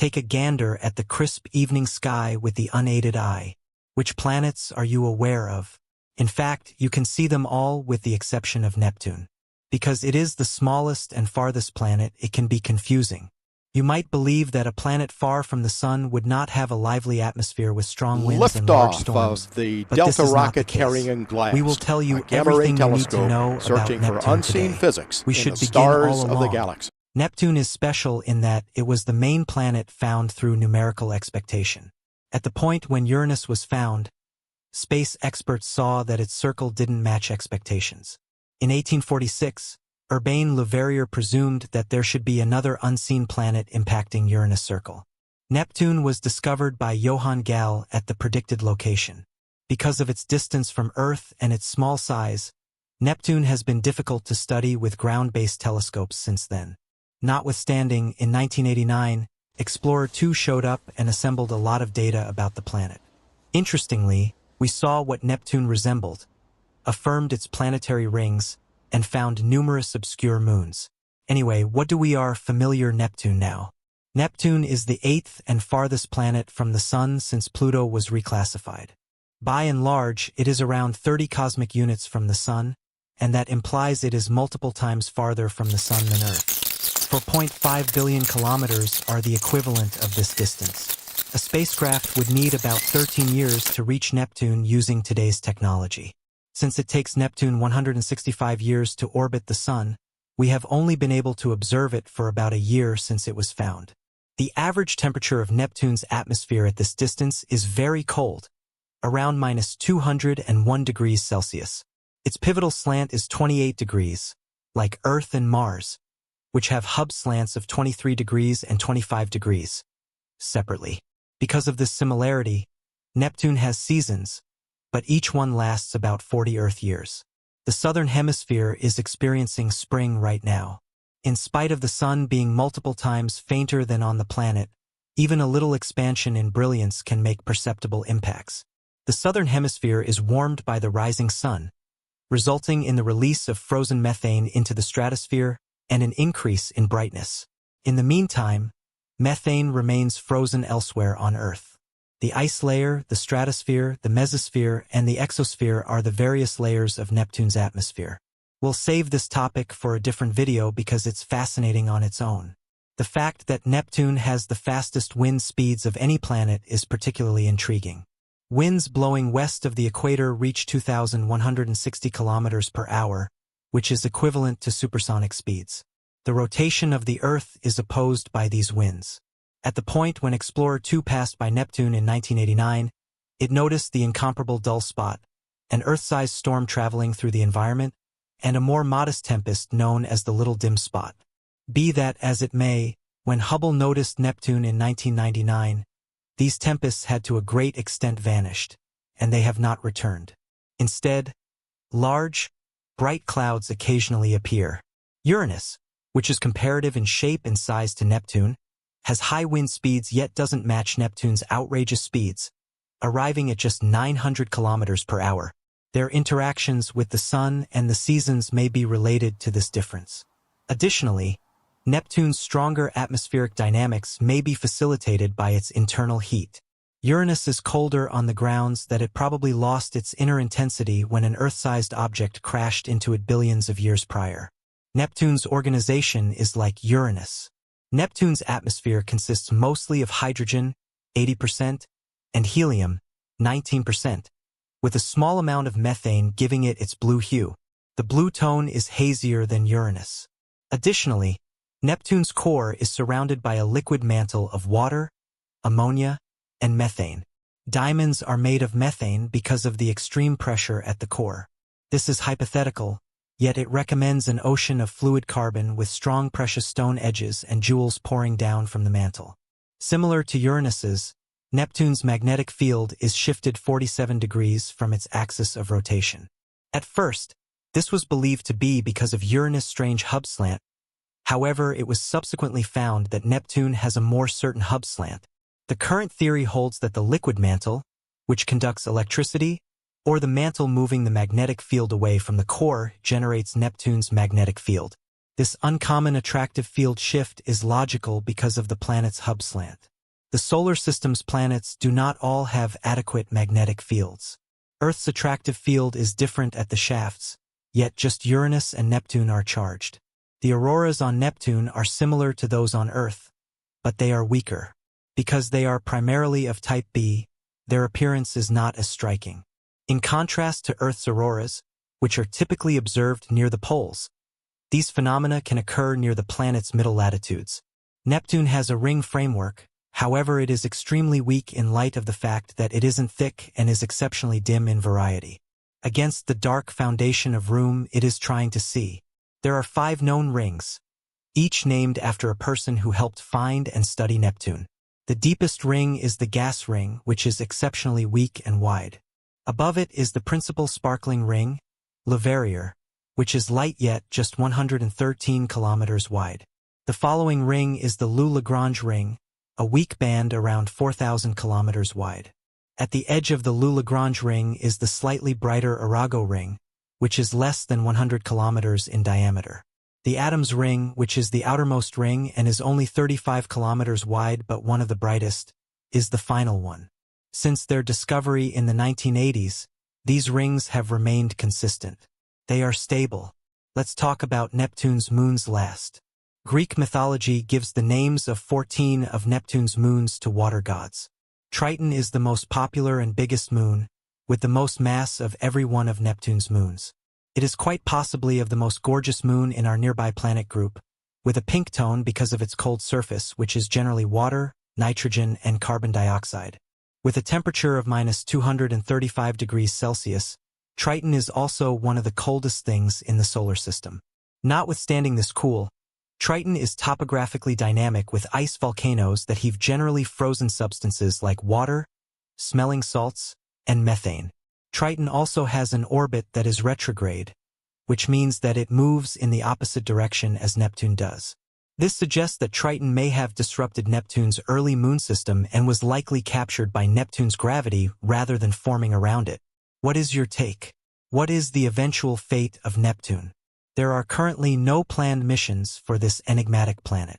Take a gander at the crisp evening sky with the unaided eye. Which planets are you aware of? In fact, you can see them all with the exception of Neptune. Because it is the smallest and farthest planet, it can be confusing. You might believe that a planet far from the Sun would not have a lively atmosphere with strong winds and large storms. Of the but Delta this is not rocket the case. carrying glass. We will tell you a gamma-ray everything you need to telescope know about searching for Neptune unseen today. physics We in should the begin stars all of the along. galaxy. Neptune is special in that it was the main planet found through numerical expectation. At the point when Uranus was found, space experts saw that its circle didn't match expectations. In 1846, Urbain Le Verrier presumed that there should be another unseen planet impacting Uranus' circle. Neptune was discovered by Johann Galle at the predicted location. Because of its distance from Earth and its small size, Neptune has been difficult to study with ground-based telescopes since then. Notwithstanding, in 1989, Explorer 2 showed up and assembled a lot of data about the planet. Interestingly, we saw what Neptune resembled, affirmed its planetary rings, and found numerous obscure moons. Anyway, what do we are familiar Neptune now? Neptune is the 8th and farthest planet from the Sun since Pluto was reclassified. By and large, it is around 30 cosmic units from the Sun, and that implies it is multiple times farther from the Sun than Earth. 4.5 billion kilometers are the equivalent of this distance. A spacecraft would need about 13 years to reach Neptune using today's technology. Since it takes Neptune 165 years to orbit the Sun, we have only been able to observe it for about a year since it was found. The average temperature of Neptune's atmosphere at this distance is very cold, around -201 degrees Celsius. Its pivotal slant is 28 degrees, like Earth and Mars, which have hub slants of 23 degrees and 25 degrees, separately. Because of this similarity, Neptune has seasons, but each one lasts about 40 Earth years. The southern hemisphere is experiencing spring right now. In spite of the Sun being multiple times fainter than on the planet, even a little expansion in brilliance can make perceptible impacts. The southern hemisphere is warmed by the rising Sun, resulting in the release of frozen methane into the stratosphere and an increase in brightness. In the meantime, methane remains frozen elsewhere on Earth. The ice layer, the stratosphere, the mesosphere, and the exosphere are the various layers of Neptune's atmosphere. We'll save this topic for a different video because it's fascinating on its own. The fact that Neptune has the fastest wind speeds of any planet is particularly intriguing. Winds blowing west of the equator reach 2,160 kilometers per hour, which is equivalent to supersonic speeds. The rotation of the Earth is opposed by these winds. At the point when Explorer 2 passed by Neptune in 1989, it noticed the incomparable dull spot, an Earth-sized storm traveling through the environment, and a more modest tempest known as the Little Dim Spot. Be that as it may, when Hubble noticed Neptune in 1999, these tempests had to a great extent vanished, and they have not returned. Instead, large, bright clouds occasionally appear. Uranus, which is comparative in shape and size to Neptune, has high wind speeds yet doesn't match Neptune's outrageous speeds, arriving at just 900 kilometers per hour. Their interactions with the Sun and the seasons may be related to this difference. Additionally, Neptune's stronger atmospheric dynamics may be facilitated by its internal heat. Uranus is colder on the grounds that it probably lost its inner intensity when an Earth-sized object crashed into it billions of years prior. Neptune's organization is like Uranus. Neptune's atmosphere consists mostly of hydrogen, 80%, and helium, 19%, with a small amount of methane giving it its blue hue. The blue tone is hazier than Uranus. Additionally, Neptune's core is surrounded by a liquid mantle of water, ammonia, and methane. Diamonds are made of methane because of the extreme pressure at the core. This is hypothetical, yet it recommends an ocean of fluid carbon with strong precious stone edges and jewels pouring down from the mantle. Similar to Uranus's, Neptune's magnetic field is shifted 47 degrees from its axis of rotation. At first, this was believed to be because of Uranus' strange hub slant. However, it was subsequently found that Neptune has a more certain hub slant. The current theory holds that the liquid mantle, which conducts electricity, or the mantle moving the magnetic field away from the core, generates Neptune's magnetic field. This uncommon attractive field shift is logical because of the planet's hub slant. The solar system's planets do not all have adequate magnetic fields. Earth's attractive field is different at the shafts, yet just Uranus and Neptune are charged. The auroras on Neptune are similar to those on Earth, but they are weaker. Because they are primarily of type B, their appearance is not as striking. In contrast to Earth's auroras, which are typically observed near the poles, these phenomena can occur near the planet's middle latitudes. Neptune has a ring framework, however it is extremely weak in light of the fact that it isn't thick and is exceptionally dim in variety. Against the dark foundation of room it is trying to see, there are 5 known rings, each named after a person who helped find and study Neptune. The deepest ring is the gas ring, which is exceptionally weak and wide. Above it is the principal sparkling ring, Leverrier, which is light yet just 113 kilometers wide. The following ring is the Lagrange ring, a weak band around 4,000 kilometers wide. At the edge of the Lagrange ring is the slightly brighter Arago ring, which is less than 100 kilometers in diameter. The Adams ring, which is the outermost ring and is only 35 kilometers wide but one of the brightest, is the final one. Since their discovery in the 1980s, these rings have remained consistent. They are stable. Let's talk about Neptune's moons last. Greek mythology gives the names of 14 of Neptune's moons to water gods. Triton is the most popular and biggest moon, with the most mass of every one of Neptune's moons. It is quite possibly of the most gorgeous moon in our nearby planet group, with a pink tone because of its cold surface, which is generally water, nitrogen, and carbon dioxide. With a temperature of -235 degrees Celsius, Triton is also one of the coldest things in the solar system. Notwithstanding this cool, Triton is topographically dynamic with ice volcanoes that heave generally frozen substances like water, smelling salts, and methane. Triton also has an orbit that is retrograde, which means that it moves in the opposite direction as Neptune does. This suggests that Triton may have disrupted Neptune's early moon system and was likely captured by Neptune's gravity rather than forming around it. What is your take? What is the eventual fate of Neptune? There are currently no planned missions for this enigmatic planet.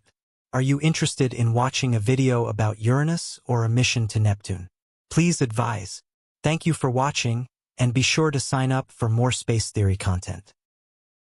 Are you interested in watching a video about Uranus or a mission to Neptune? Please advise. Thank you for watching, and be sure to sign up for more space theory content.